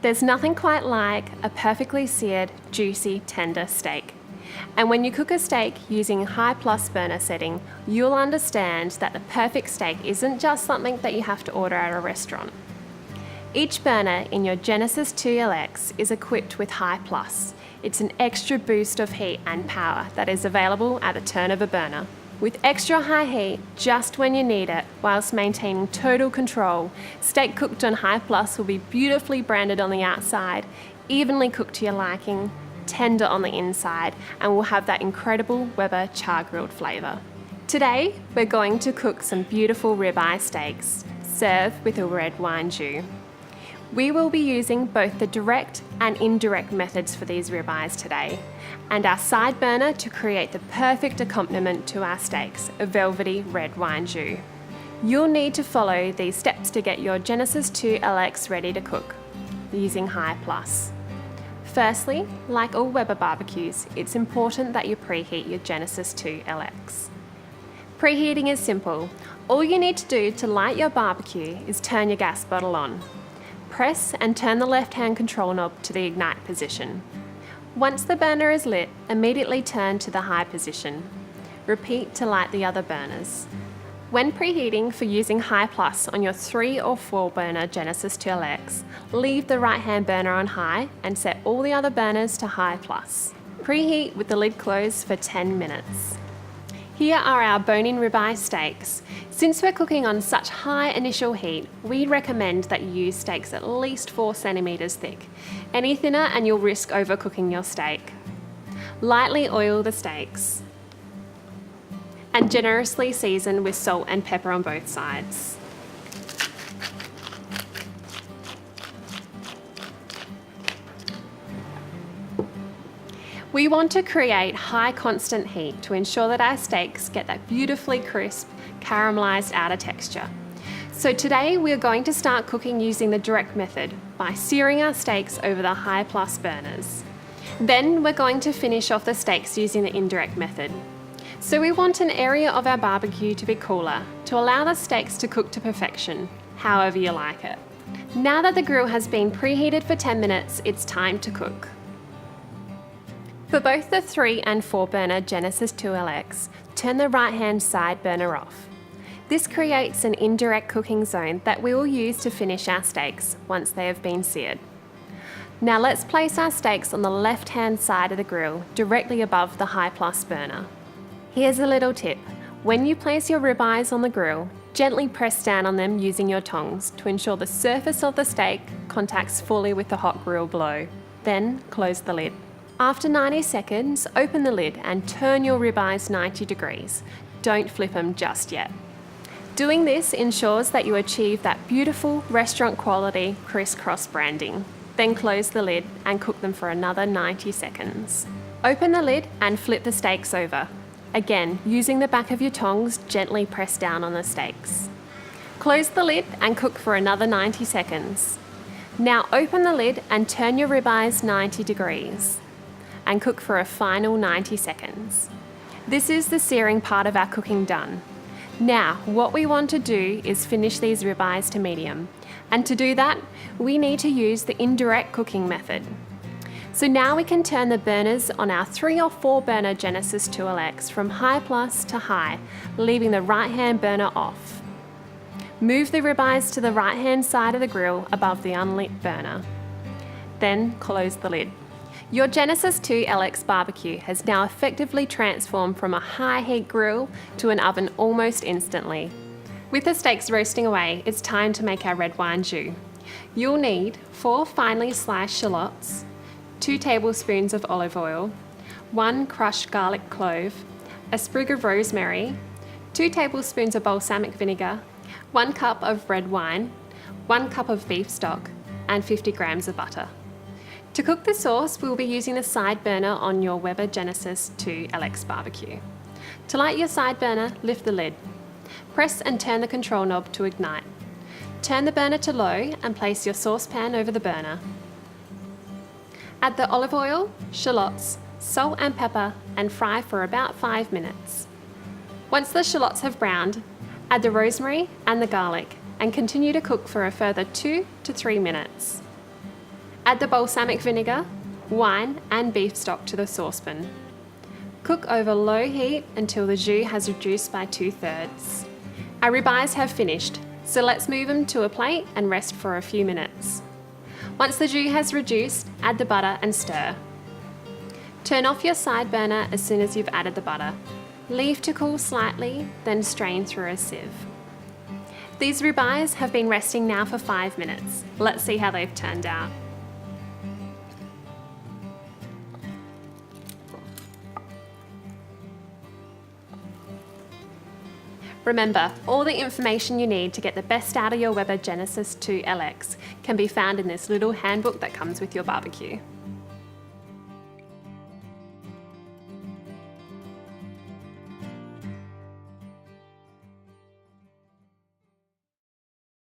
There's nothing quite like a perfectly seared, juicy, tender steak. And when you cook a steak using high plus burner setting, you'll understand that the perfect steak isn't just something that you have to order at a restaurant. Each burner in your Genesis 2LX is equipped with high plus. It's an extra boost of heat and power that is available at the turn of a burner. With extra high heat just when you need it, whilst maintaining total control, steak cooked on high plus will be beautifully branded on the outside, evenly cooked to your liking, tender on the inside, and will have that incredible Weber char-grilled flavour. Today, we're going to cook some beautiful ribeye steaks, served with a red wine jus. We will be using both the direct and indirect methods for these ribeyes today, and our side burner to create the perfect accompaniment to our steaks, a velvety red wine jus. You'll need to follow these steps to get your Genesis 2LX ready to cook, using high plus. Firstly, like all Weber barbecues, it's important that you preheat your Genesis 2LX. Preheating is simple. All you need to do to light your barbecue is turn your gas bottle on. Press and turn the left-hand control knob to the ignite position. Once the burner is lit, immediately turn to the high position. Repeat to light the other burners. When preheating for using high plus on your 3 or 4 burner Genesis 2LX, leave the right-hand burner on high and set all the other burners to high plus. Preheat with the lid closed for 10 minutes. Here are our bone-in ribeye steaks. Since we're cooking on such high initial heat, we recommend that you use steaks at least 4 centimetres thick. Any thinner and you'll risk overcooking your steak. Lightly oil the steaks and generously season with salt and pepper on both sides. We want to create high constant heat to ensure that our steaks get that beautifully crisp, caramelised outer texture. So today we're going to start cooking using the direct method by searing our steaks over the high plus burners. Then we're going to finish off the steaks using the indirect method. So we want an area of our barbecue to be cooler to allow the steaks to cook to perfection, however you like it. Now that the grill has been preheated for 10 minutes, it's time to cook. For both the 3 and 4 burner Genesis 2LX, turn the right-hand side burner off. This creates an indirect cooking zone that we will use to finish our steaks once they have been seared. Now let's place our steaks on the left-hand side of the grill, directly above the high plus burner. Here's a little tip. When you place your ribeyes on the grill, gently press down on them using your tongs to ensure the surface of the steak contacts fully with the hot grill below. Then close the lid. After 90 seconds, open the lid and turn your ribeyes 90 degrees. Don't flip them just yet. Doing this ensures that you achieve that beautiful restaurant quality crisscross branding. Then close the lid and cook them for another 90 seconds. Open the lid and flip the steaks over. Again, using the back of your tongs, gently press down on the steaks. Close the lid and cook for another 90 seconds. Now open the lid and turn your ribeyes 90 degrees. And cook for a final 90 seconds. This is the searing part of our cooking done. Now, what we want to do is finish these ribeyes to medium. And to do that, we need to use the indirect cooking method. So now we can turn the burners on our 3 or 4 burner Genesis 2LX from high plus to high, leaving the right-hand burner off. Move the ribeyes to the right-hand side of the grill above the unlit burner. Then close the lid. Your Genesis 2LX barbecue has now effectively transformed from a high heat grill to an oven almost instantly. With the steaks roasting away, it's time to make our red wine jus. You'll need 4 finely sliced shallots, 2 tablespoons of olive oil, 1 crushed garlic clove, a sprig of rosemary, 2 tablespoons of balsamic vinegar, 1 cup of red wine, 1 cup of beef stock, and 50 grams of butter. To cook the sauce, we'll be using the side burner on your Weber Genesis 2LX barbecue. To light your side burner, lift the lid. Press and turn the control knob to ignite. Turn the burner to low and place your saucepan over the burner. Add the olive oil, shallots, salt and pepper and fry for about 5 minutes. Once the shallots have browned, add the rosemary and the garlic and continue to cook for a further 2 to 3 minutes. Add the balsamic vinegar, wine and beef stock to the saucepan. Cook over low heat until the jus has reduced by 2/3. Our ribeyes have finished, so let's move them to a plate and rest for a few minutes. Once the jus has reduced, add the butter and stir. Turn off your side burner as soon as you've added the butter. Leave to cool slightly, then strain through a sieve. These ribeyes have been resting now for 5 minutes. Let's see how they've turned out. Remember, all the information you need to get the best out of your Weber Genesis 2 LX can be found in this little handbook that comes with your barbecue.